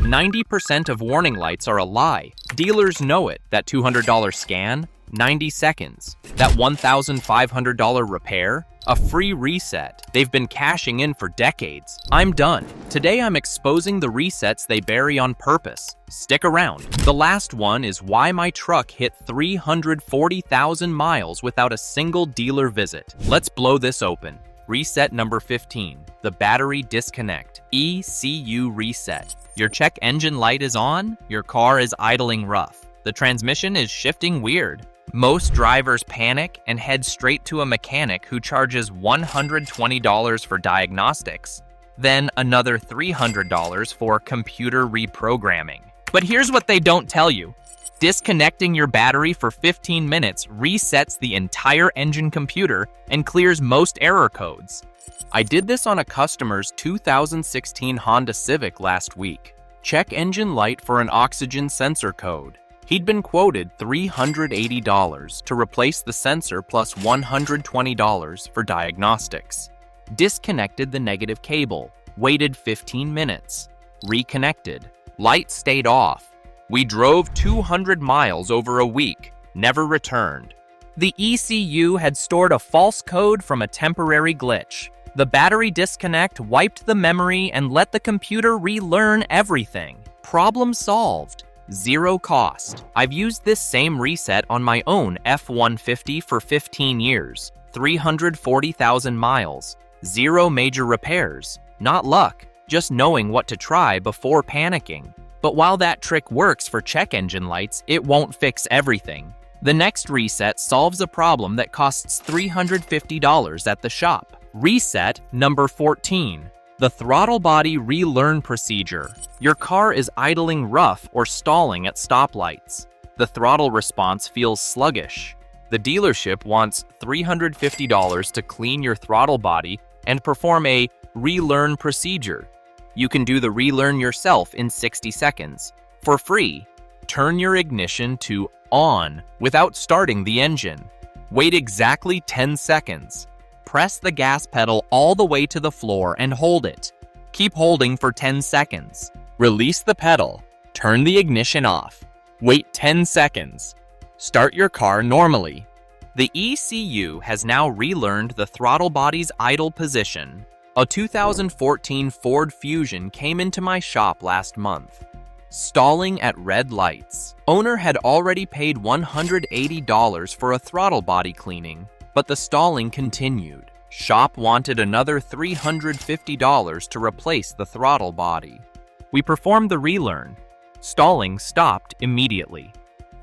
90% of warning lights are a lie. Dealers know it. That $200 scan, 90 seconds. That $1,500 repair, a free reset. They've been cashing in for decades. I'm done. Today I'm exposing the resets they bury on purpose. Stick around. The last one is why my truck hit 340,000 miles without a single dealer visit. Let's blow this open. Reset number 15, the battery disconnect, ECU reset. Your check engine light is on, your car is idling rough. The transmission is shifting weird. Most drivers panic and head straight to a mechanic who charges $120 for diagnostics, then another $300 for computer reprogramming. But here's what they don't tell you. Disconnecting your battery for 15 minutes resets the entire engine computer and clears most error codes. I did this on a customer's 2016 Honda Civic last week. Check engine light for an oxygen sensor code. He'd been quoted $380 to replace the sensor plus $120 for diagnostics. Disconnected the negative cable, waited 15 minutes, reconnected. Light stayed off. We drove 200 miles over a week, never returned. The ECU had stored a false code from a temporary glitch. The battery disconnect wiped the memory and let the computer relearn everything. Problem solved. Zero cost. I've used this same reset on my own F-150 for 15 years, 340,000 miles, zero major repairs. Not luck, just knowing what to try before panicking. But while that trick works for check engine lights, it won't fix everything. The next reset solves a problem that costs $350 at the shop. Reset number 14. The throttle body relearn procedure. Your car is idling rough or stalling at stoplights. The throttle response feels sluggish. The dealership wants $350 to clean your throttle body and perform a relearn procedure. You can do the relearn yourself in 60 seconds. For free, turn your ignition to on without starting the engine. Wait exactly 10 seconds. Press the gas pedal all the way to the floor and hold it. Keep holding for 10 seconds. Release the pedal. Turn the ignition off. Wait 10 seconds. Start your car normally. The ECU has now relearned the throttle body's idle position. A 2014 Ford Fusion came into my shop last month. Stalling at red lights. Owner had already paid $180 for a throttle body cleaning, but the stalling continued. Shop wanted another $350 to replace the throttle body. We performed the relearn. Stalling stopped immediately.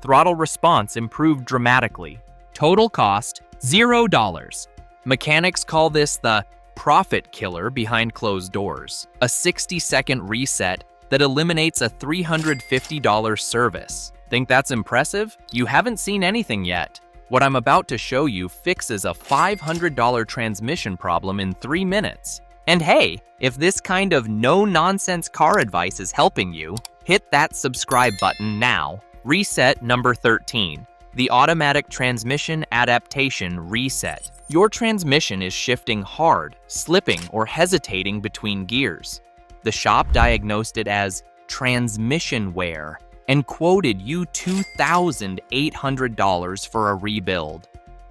Throttle response improved dramatically. Total cost, $0. Mechanics call this the profit killer behind closed doors. A 60-second reset that eliminates a $350 service. Think that's impressive? You haven't seen anything yet. What I'm about to show you fixes a $500 transmission problem in 3 minutes. And hey, if this kind of no-nonsense car advice is helping you, hit that subscribe button now. Reset number 13. The automatic transmission adaptation reset. Your transmission is shifting hard, slipping, or hesitating between gears. The shop diagnosed it as transmission wear and quoted you $2,800 for a rebuild.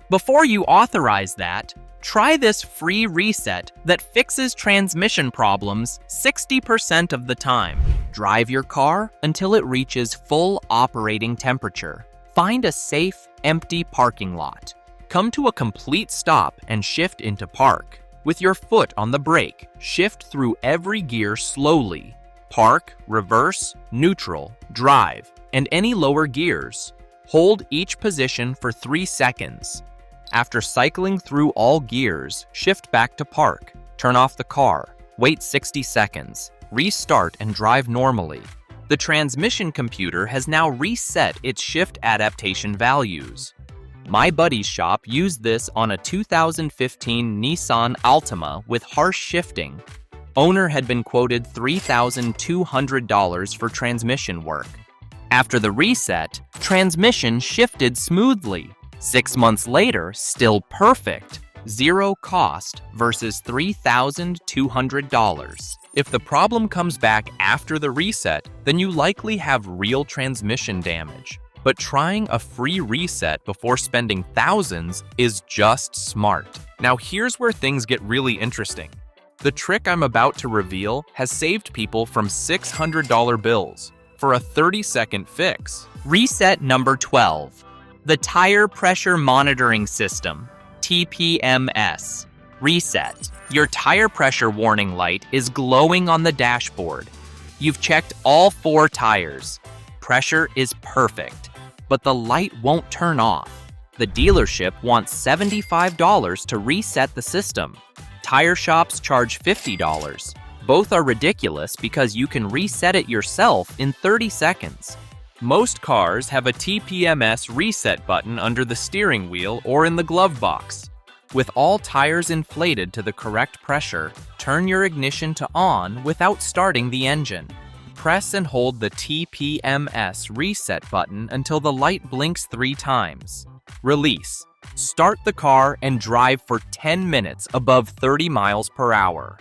Before you authorize that, try this free reset that fixes transmission problems 60% of the time. Drive your car until it reaches full operating temperature. Find a safe, empty parking lot. Come to a complete stop and shift into park. With your foot on the brake, shift through every gear slowly. Park, reverse, neutral, drive, and any lower gears. Hold each position for 3 seconds. After cycling through all gears, shift back to park. Turn off the car. Wait 60 seconds. Restart and drive normally. The transmission computer has now reset its shift adaptation values. My buddy's shop used this on a 2015 Nissan Altima with harsh shifting. Owner had been quoted $3,200 for transmission work. After the reset, transmission shifted smoothly. 6 months later, still perfect. Zero cost versus $3,200. If the problem comes back after the reset, then you likely have real transmission damage. But trying a free reset before spending thousands is just smart. Now here's where things get really interesting. The trick I'm about to reveal has saved people from $600 bills for a 30-second fix. Reset number 12. The Tire Pressure Monitoring System, TPMS. Reset. Your tire pressure warning light is glowing on the dashboard. You've checked all 4 tires. Pressure is perfect, but the light won't turn off. The dealership wants $75 to reset the system. Tire shops charge $50. Both are ridiculous because you can reset it yourself in 30 seconds. Most cars have a TPMS reset button under the steering wheel or in the glove box. With all tires inflated to the correct pressure, turn your ignition to on without starting the engine. Press and hold the TPMS reset button until the light blinks 3 times. Release. Start the car and drive for 10 minutes above 30 miles per hour.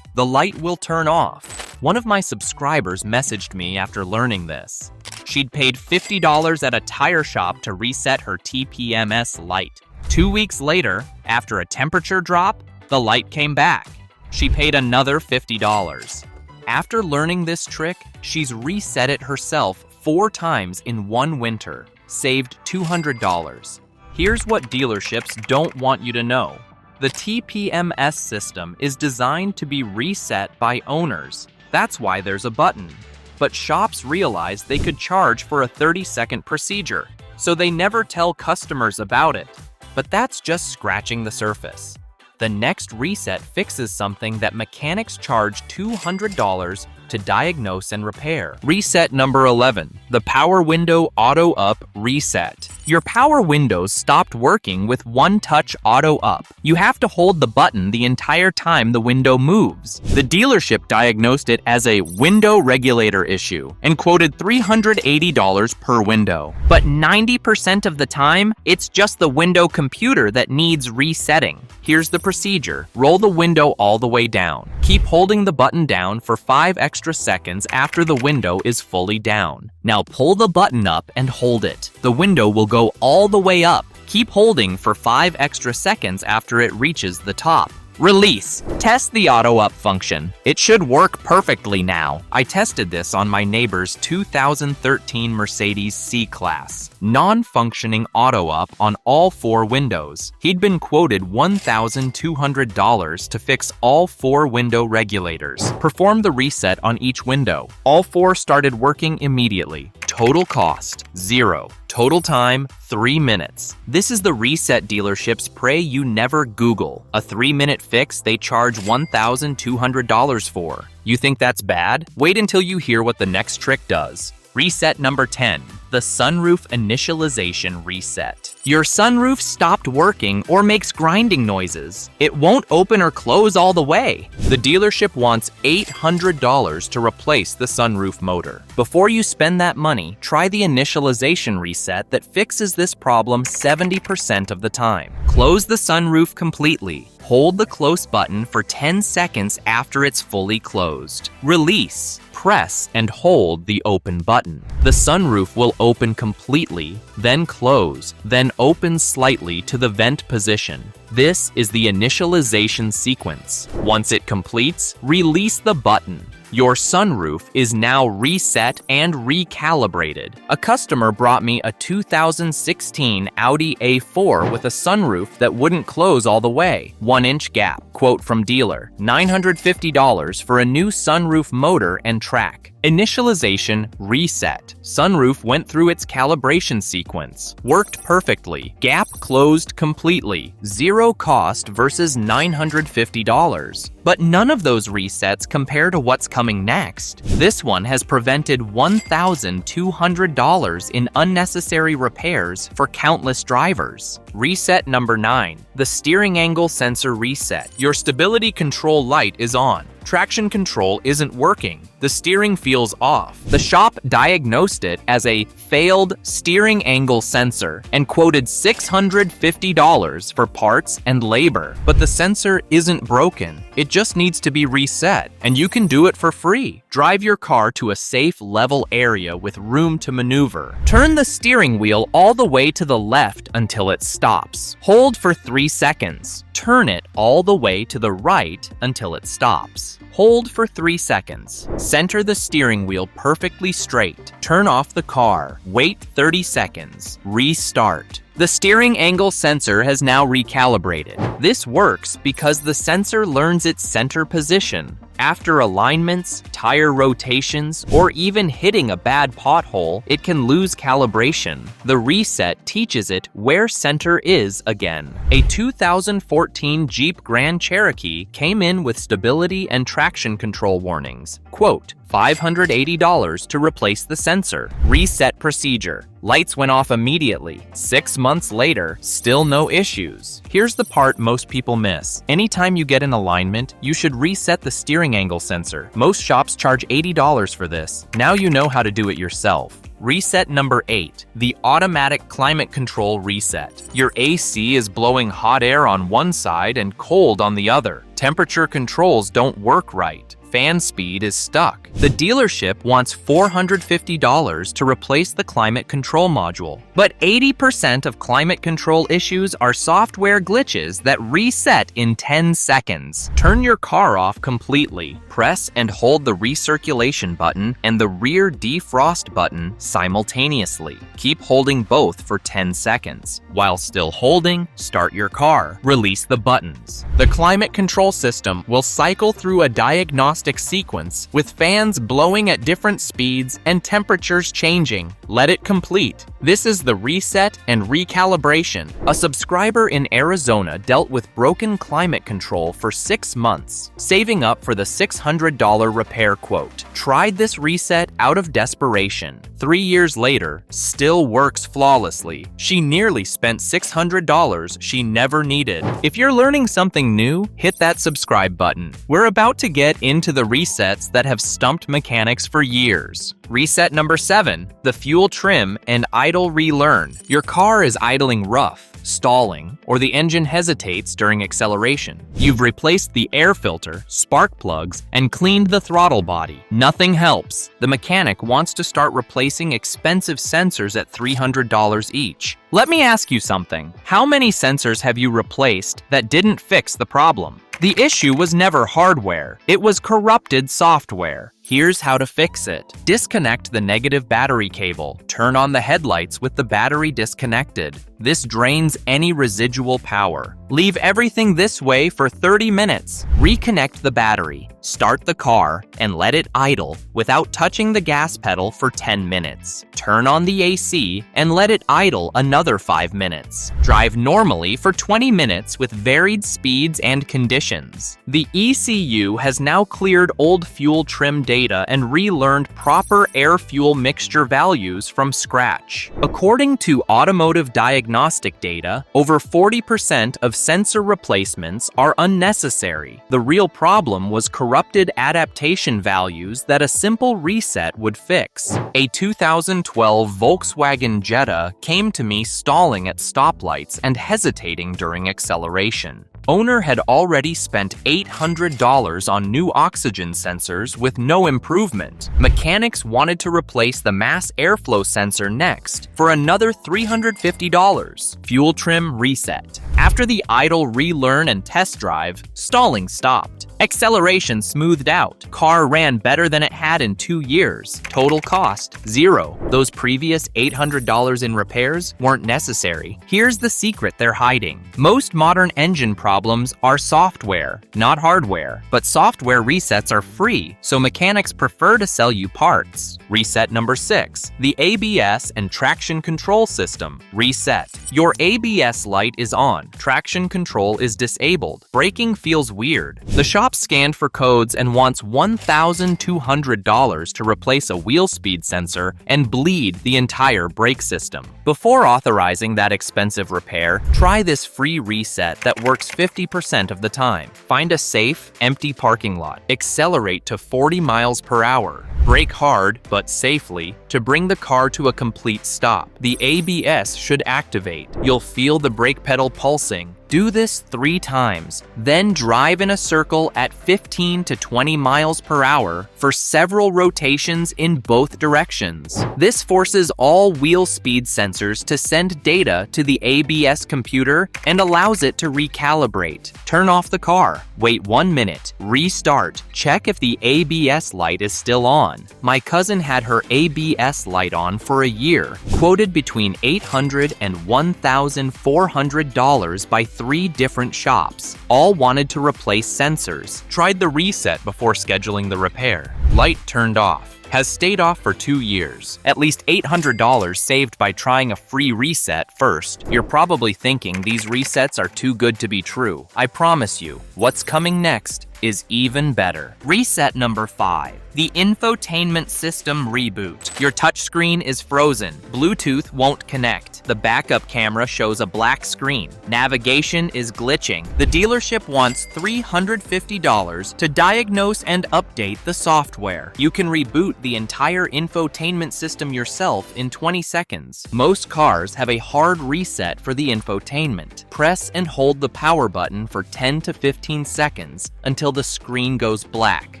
The light will turn off. One of my subscribers messaged me after learning this. She'd paid $50 at a tire shop to reset her TPMS light. 2 weeks later, after a temperature drop, the light came back. She paid another $50. After learning this trick, she's reset it herself 4 times in one winter, saved $200. Here's what dealerships don't want you to know. The TPMS system is designed to be reset by owners. That's why there's a button. But shops realize they could charge for a 30-second procedure, so they never tell customers about it. But that's just scratching the surface. The next reset fixes something that mechanics charge $200 to diagnose and repair. Reset number 11, the Power Window Auto Up Reset. Your power windows stopped working with one-touch auto up. You have to hold the button the entire time the window moves. The dealership diagnosed it as a window regulator issue and quoted $380 per window. But 90% of the time, it's just the window computer that needs resetting. Here's the procedure. Roll the window all the way down. Keep holding the button down for 5 extra seconds after the window is fully down. Now pull the button up and hold it. The window will go all the way up. Keep holding for 5 extra seconds after it reaches the top. Release. Test the auto up function. It should work perfectly now. I tested this on my neighbor's 2013 Mercedes C-Class. Non-functioning auto up on all 4 windows. He'd been quoted $1,200 to fix all 4 window regulators. Perform the reset on each window. All 4 started working immediately. Total cost, $0. Total time, 3 minutes. This is the reset dealerships pray you never Google. A 3-minute fix they charge $1,200 for. You think that's bad? Wait until you hear what the next trick does. Reset number 10, the sunroof initialization reset. Your sunroof stopped working or makes grinding noises. It won't open or close all the way. The dealership wants $800 to replace the sunroof motor. Before you spend that money, try the initialization reset that fixes this problem 70% of the time. Close the sunroof completely. Hold the close button for 10 seconds after it's fully closed. Release. Press and hold the open button. The sunroof will open completely, then close, then open slightly to the vent position. This is the initialization sequence. Once it completes, release the button. Your sunroof is now reset and recalibrated. A customer brought me a 2016 Audi A4 with a sunroof that wouldn't close all the way. 1-inch gap. Quote from dealer, $950 for a new sunroof motor and track. Initialization reset. Sunroof went through its calibration sequence. Worked perfectly. Gap closed completely. 0 cost versus $950. But none of those resets compare to what's coming next. This one has prevented $1,200 in unnecessary repairs for countless drivers. Reset number 9, the steering angle sensor reset. Your stability control light is on. traction control isn't working. The steering feels off. The shop diagnosed it as a failed steering angle sensor and quoted $650 for parts and labor. But the sensor isn't broken. It just needs to be reset, and you can do it for free. Drive your car to a safe, level area with room to maneuver. Turn the steering wheel all the way to the left until it stops. Hold for 3 seconds. Turn it all the way to the right until it stops. Hold for 3 seconds. Center the steering wheel perfectly straight. Turn off the car. Wait 30 seconds. Restart. The steering angle sensor has now recalibrated. This works because the sensor learns its center position. After alignments, tire rotations, or even hitting a bad pothole, it can lose calibration. The reset teaches it where center is again. A 2014 Jeep Grand Cherokee came in with stability and traction control warnings. Quote, $580 to replace the sensor. Reset procedure. Lights went off immediately. 6 months later, still no issues. Here's the part most people miss. Anytime you get an alignment, you should reset the steering angle sensor. Most shops charge $80 for this. Now you know how to do it yourself. Reset number 8, the automatic climate control reset. Your AC is blowing hot air on one side and cold on the other. Temperature controls don't work right. Fan speed is stuck. The dealership wants $450 to replace the climate control module. But 80% of climate control issues are software glitches that reset in 10 seconds. Turn your car off completely. Press and hold the recirculation button and the rear defrost button simultaneously. Keep holding both for 10 seconds. While still holding, start your car. Release the buttons. The climate control system will cycle through a diagnostic sequence with fans blowing at different speeds and temperatures changing. Let it complete. This is the reset and recalibration. A subscriber in Arizona dealt with broken climate control for 6 months, saving up for the $600 repair quote. Tried this reset out of desperation. 3 years later, still works flawlessly. She nearly spent $600 she never needed. If you're learning something new, hit that subscribe button. We're about to get into the resets that have stumped mechanics for years. Reset number 7, the fuel trim and idle relearn. Your car is idling rough, stalling, or the engine hesitates during acceleration. You've replaced the air filter, spark plugs, and cleaned the throttle body. Nothing helps. The mechanic wants to start replacing expensive sensors at $300 each. Let me ask you something. How many sensors have you replaced that didn't fix the problem? The issue was never hardware. It was corrupted software. Here's how to fix it. Disconnect the negative battery cable. Turn on the headlights with the battery disconnected. This drains any residual power. Leave everything this way for 30 minutes. Reconnect the battery. Start the car and let it idle without touching the gas pedal for 10 minutes. Turn on the AC and let it idle another 5 minutes. Drive normally for 20 minutes with varied speeds and conditions. The ECU has now cleared old fuel trim data and relearned proper air-fuel mixture values from scratch. According to Automotive Diagnostic data, over 40% of sensor replacements are unnecessary. The real problem was corrupted adaptation values that a simple reset would fix. A 2012 Volkswagen Jetta came to me stalling at stoplights and hesitating during acceleration. Owner had already spent $800 on new oxygen sensors with no improvement. Mechanics wanted to replace the mass airflow sensor next for another $350. Fuel trim reset. After the idle relearn and test drive, stalling stopped. Acceleration smoothed out. Car ran better than it had in 2 years. Total cost, $0. Those previous $800 in repairs weren't necessary. Here's the secret they're hiding. Most modern engine problems are software, not hardware. But software resets are free, so mechanics prefer to sell you parts. Reset number 6, the ABS and traction control system. Reset. Your ABS light is on. Traction control is disabled. Braking feels weird. The shop shop scanned for codes and wants $1,200 to replace a wheel speed sensor and bleed the entire brake system. Before authorizing that expensive repair, try this free reset that works 50% of the time. Find a safe, empty parking lot. Accelerate to 40 miles per hour. Brake hard, but safely, to bring the car to a complete stop. The ABS should activate. You'll feel the brake pedal pulsing. Do this 3 times, then drive in a circle at 15 to 20 miles per hour for several rotations in both directions. This forces all wheel speed sensors to send data to the ABS computer and allows it to recalibrate. Turn off the car, wait 1 minute, restart, check if the ABS light is still on. My cousin had her ABS light on for a year, quoted between $800 and $1,400 by 3 different shops. All wanted to replace sensors. Tried the reset before scheduling the repair. Light turned off. Has stayed off for 2 years. At least $800 saved by trying a free reset first. You're probably thinking these resets are too good to be true. I promise you, what's coming next is even better. Reset number 5. The infotainment system reboot. Your touchscreen is frozen. Bluetooth won't connect. The backup camera shows a black screen. Navigation is glitching. The dealership wants $350 to diagnose and update the software. You can reboot the entire infotainment system yourself in 20 seconds. Most cars have a hard reset for the infotainment. Press and hold the power button for 10 to 15 seconds until the screen goes black.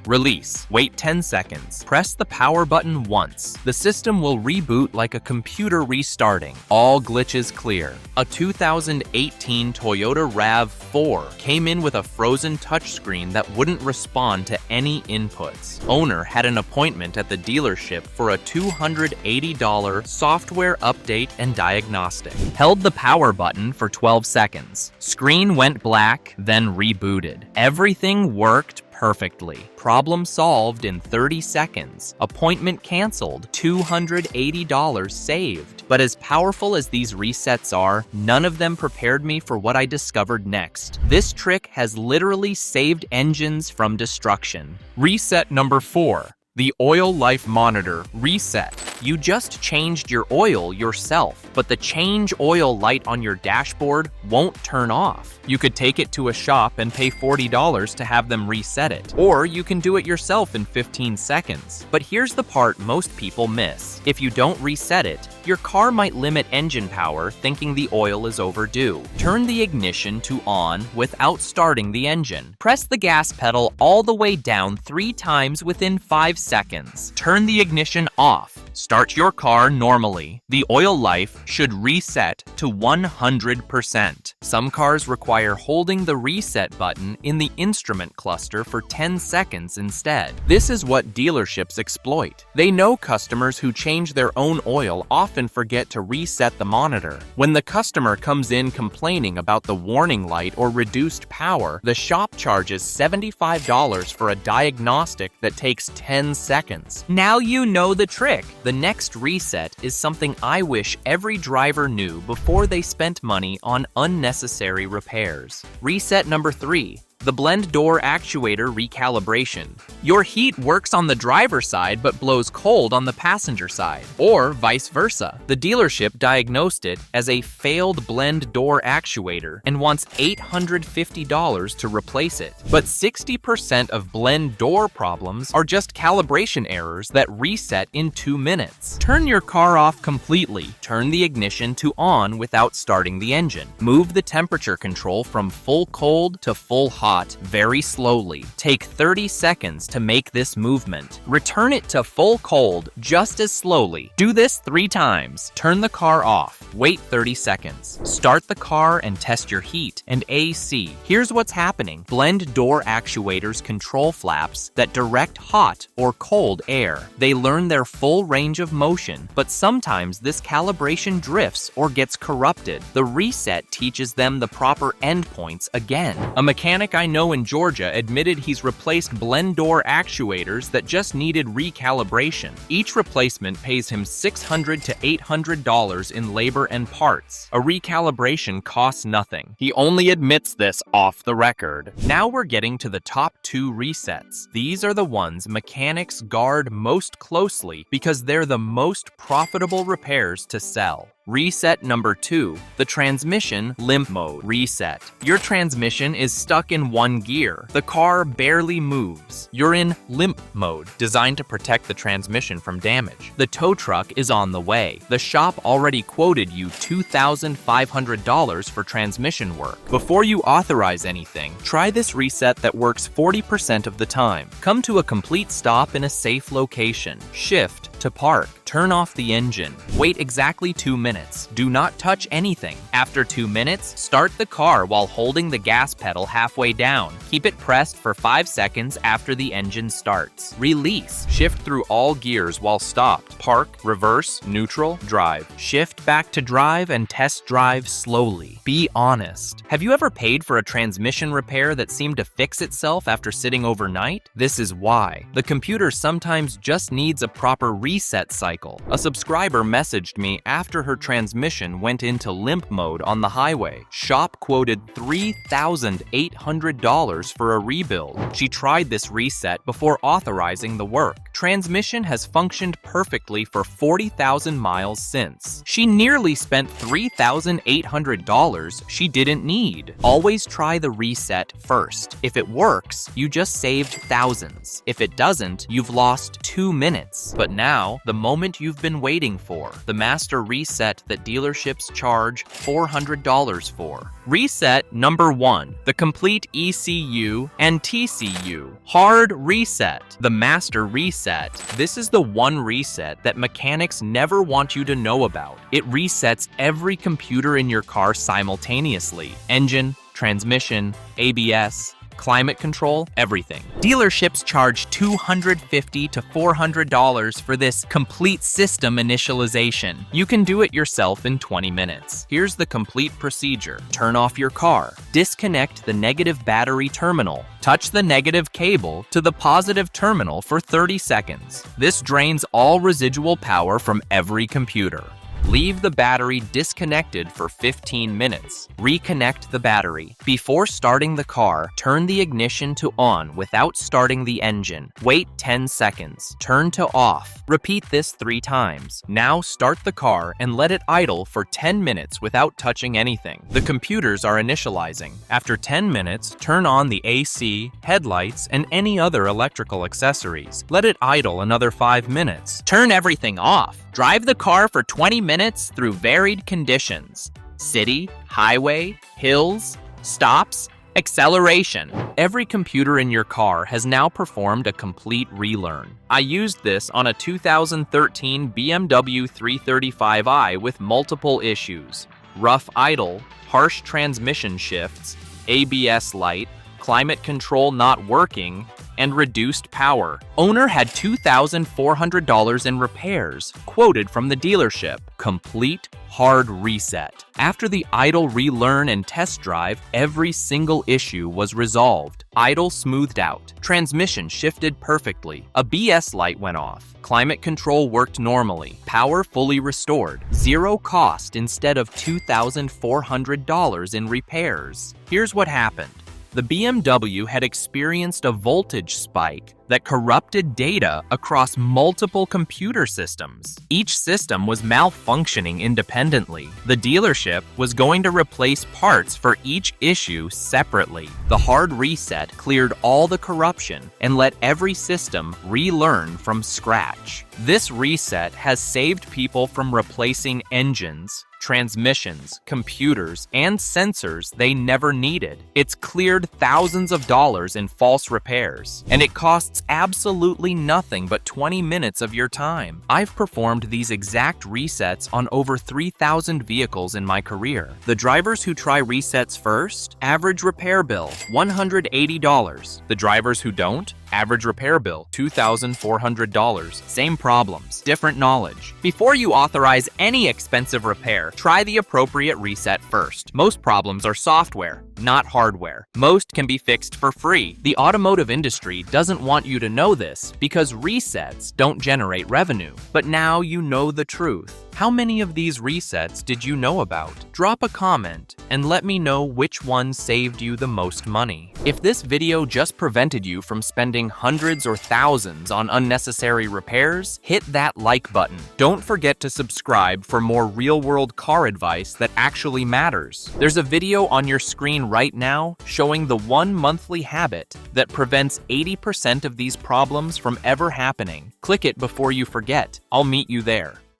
Release. Wait 10 seconds. Press the power button once. The system will reboot like a computer restarting. All glitches clear. A 2018 Toyota RAV4 came in with a frozen touchscreen that wouldn't respond to any inputs. Owner had an appointment at the dealership for a $280 software update and diagnostic. Held the power button for 12 seconds. Screen went black, then rebooted. Everything worked perfectly. Problem solved in 30 seconds. Appointment canceled. $280 saved. But as powerful as these resets are, none of them prepared me for what I discovered next. This trick has literally saved engines from destruction. Reset number 4. The oil life monitor reset. You just changed your oil yourself, but the change oil light on your dashboard won't turn off. You could take it to a shop and pay $40 to have them reset it. Or you can do it yourself in 15 seconds. But here's the part most people miss. If you don't reset it, your car might limit engine power thinking the oil is overdue. Turn the ignition to on without starting the engine. Press the gas pedal all the way down 3 times within 5 seconds. Turn the ignition off. Start your car normally. The oil life should reset to 100%. Some cars require holding the reset button in the instrument cluster for 10 seconds instead. This is what dealerships exploit. They know customers who change their own oil often forget to reset the monitor. When the customer comes in complaining about the warning light or reduced power, the shop charges $75 for a diagnostic that takes 10 seconds. Now you know the trick. The next reset is something I wish every driver knew before they spent money on unnecessary repairs. Reset number 3. The blend door actuator recalibration. Your heat works on the driver's side but blows cold on the passenger side, or vice versa. The dealership diagnosed it as a failed blend door actuator and wants $850 to replace it. But 60% of blend door problems are just calibration errors that reset in 2 minutes. Turn your car off completely. Turn the ignition to on without starting the engine. Move the temperature control from full cold to full hot very slowly. Take 30 seconds to make this movement. Return it to full cold just as slowly. Do this 3 times. Turn the car off. Wait 30 seconds. Start the car and test your heat and AC. Here's what's happening. Blend door actuators control flaps that direct hot or cold air. They learn their full range of motion, but sometimes this calibration drifts or gets corrupted. The reset teaches them the proper endpoints again. A mechanic I I know in Georgia admitted he's replaced blend door actuators that just needed recalibration. Each replacement pays him $600 to $800 in labor and parts. A recalibration costs nothing. He only admits this off the record. Now we're getting to the top 2 resets. These are the ones mechanics guard most closely because they're the most profitable repairs to sell. Reset number 2, the transmission limp mode reset. Your transmission is stuck in one gear. The car barely moves. You're in limp mode, designed to protect the transmission from damage. The tow truck is on the way. The shop already quoted you $2,500 for transmission work. Before you authorize anything, try this reset that works 40% of the time. Come to a complete stop in a safe location. Shift to park. Turn off the engine. Wait exactly 2 minutes. Do not touch anything. After 2 minutes, start the car while holding the gas pedal halfway down. Keep it pressed for 5 seconds after the engine starts. Release. Shift through all gears while stopped. Park, reverse, neutral, drive. Shift back to drive and test drive slowly. Be honest. Have you ever paid for a transmission repair that seemed to fix itself after sitting overnight? This is why. The computer sometimes just needs a proper reset cycle. A subscriber messaged me after her transmission went into limp mode on the highway. Shop quoted $3,800 for a rebuild. She tried this reset before authorizing the work. Transmission has functioned perfectly for 40,000 miles since. She nearly spent $3,800 she didn't need. Always try the reset first. If it works, you just saved thousands. If it doesn't, you've lost 2 minutes. But now, the moment you've been waiting for, the master reset that dealerships charge $400 for. Reset number 1, the complete ECU and TCU. Hard reset, the master reset. This is the one reset that mechanics never want you to know about. It resets every computer in your car simultaneously. Engine, transmission, ABS, climate control, everything. Dealerships charge $250 to $400 for this complete system initialization. You can do it yourself in 20 minutes. Here's the complete procedure. Turn off your car. Disconnect the negative battery terminal. Touch the negative cable to the positive terminal for 30 seconds. This drains all residual power from every computer. Leave the battery disconnected for 15 minutes. Reconnect the battery. Before starting the car, turn the ignition to on without starting the engine. Wait 10 seconds. Turn to off. Repeat this 3 times. Now start the car and let it idle for 10 minutes without touching anything. The computers are initializing. After 10 minutes, turn on the AC, headlights, and any other electrical accessories. Let it idle another 5 minutes. Turn everything off. Drive the car for 20 minutes through varied conditions. City, highway, hills, stops, acceleration. Every computer in your car has now performed a complete relearn. I used this on a 2013 BMW 335i with multiple issues: rough idle, harsh transmission shifts, ABS light, climate control not working, and reduced power. Owner had $2,400 in repairs, quoted from the dealership. Complete hard reset. After the idle relearn and test drive, every single issue was resolved. Idle smoothed out. Transmission shifted perfectly. A BS light went off. Climate control worked normally. Power fully restored. Zero cost instead of $2,400 in repairs. Here's what happened. The BMW had experienced a voltage spike that corrupted data across multiple computer systems. Each system was malfunctioning independently. The dealership was going to replace parts for each issue separately. The hard reset cleared all the corruption and let every system relearn from scratch. This reset has saved people from replacing engines, transmissions, computers, and sensors they never needed. It's cleared thousands of dollars in false repairs, and it costs costs absolutely nothing but 20 minutes of your time. I've performed these exact resets on over 3,000 vehicles in my career. The drivers who try resets first, average repair bill, $180. The drivers who don't, average repair bill, $2,400. Same problems, different knowledge. Before you authorize any expensive repair, try the appropriate reset first. Most problems are software, not hardware. Most can be fixed for free. The automotive industry doesn't want you to know this because resets don't generate revenue. But now you know the truth. How many of these resets did you know about? Drop a comment and let me know which one saved you the most money. If this video just prevented you from spending hundreds or thousands on unnecessary repairs, hit that like button. Don't forget to subscribe for more real-world car advice that actually matters. There's a video on your screen right now showing the one monthly habit that prevents 80% of these problems from ever happening. Click it before you forget. I'll meet you there.